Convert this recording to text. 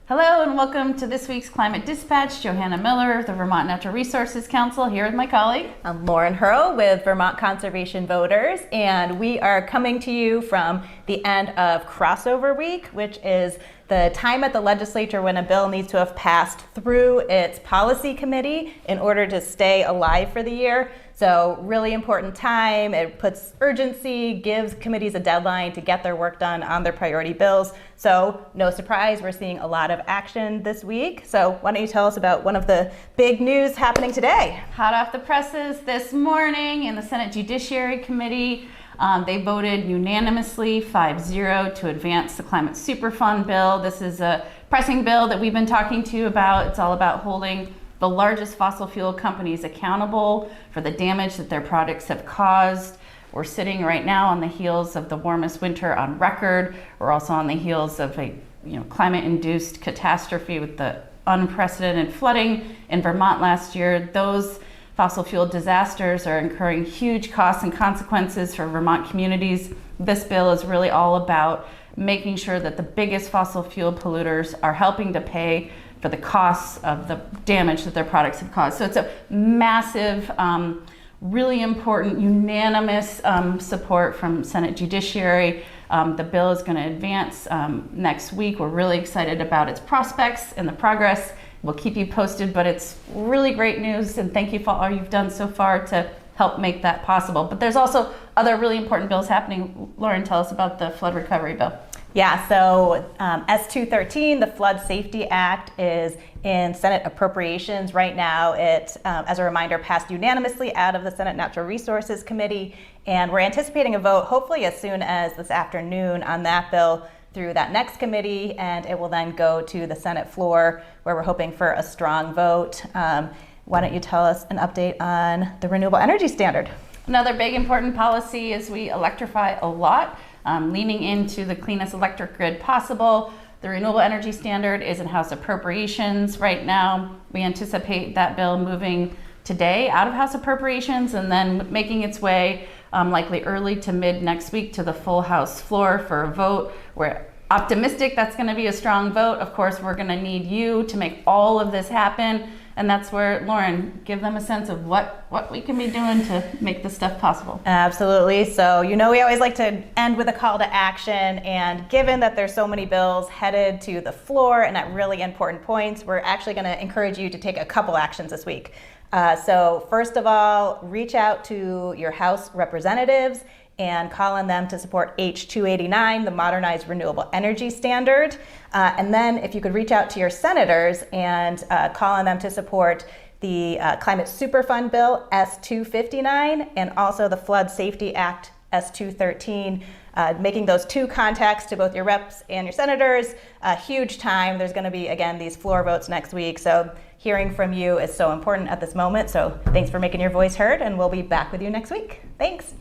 Hello and welcome to this week's Climate Dispatch. Johanna Miller of the Vermont Natural Resources Council here with my colleague. I'm Lauren Hierl with Vermont Conservation Voters, and we are coming to you from the end of crossover week, which is the time at the legislature when a bill needs to have passed through its policy committee in order to stay alive for the year. So really important time. It puts urgency, gives committees a deadline to get their work done on their priority bills. So no surprise, we're seeing a lot of action this week. So why don't you tell us about one of the big news happening today? Hot off the presses this morning in the Senate Judiciary Committee, they voted unanimously 5-0 to advance the Climate Superfund bill. This is a pressing bill that we've been talking to you about. It's all about holding the largest fossil fuel companies accountable for the damage that their products have caused. We're sitting right now on the heels of the warmest winter on record. We're also on the heels of a climate-induced catastrophe with the unprecedented flooding in Vermont last year. Those fossil fuel disasters are incurring huge costs and consequences for Vermont communities. This bill is really all about making sure that the biggest fossil fuel polluters are helping to pay for the costs of the damage that their products have caused. So it's a massive, really important, unanimous support from Senate Judiciary. The bill is going to advance next week. We're really excited about its prospects and the progress. We'll keep you posted, but it's really great news, and thank you for all you've done so far to help make that possible. But there's also other really important bills happening. Lauren, tell us about the flood recovery bill. Yeah, so S213, the Flood Safety Act, is in Senate Appropriations right now. It, as a reminder, passed unanimously out of the Senate Natural Resources Committee, and we're anticipating a vote hopefully as soon as this afternoon on that bill through that next committee, and it will then go to the Senate floor where we're hoping for a strong vote. Why don't you tell us an update on the renewable energy standard? Another big important policy is we electrify a lot. Leaning into the cleanest electric grid possible. The renewable energy standard is in House Appropriations right now. We anticipate that bill moving today out of House Appropriations and then making its way likely early to mid next week to the full House floor for a vote. We're optimistic that's going to be a strong vote. Of course, we're going to need you to make all of this happen. And that's where, Lauren, give them a sense of what we can be doing to make this stuff possible. Absolutely. So, we always like to end with a call to action. And given that there's so many bills headed to the floor and at really important points, we're actually going to encourage you to take a couple actions this week. So first of all, reach out to your House representatives and call on them to support H289, the Modernized Renewable Energy Standard. And then if you could reach out to your senators and call on them to support the Climate Superfund Bill, S259, and also the Flood Safety Act, S213, making those two contacts to both your reps and your senators, a huge time. There's going to be, again, these floor votes next week. So hearing from you is so important at this moment. So thanks for making your voice heard, and we'll be back with you next week. Thanks.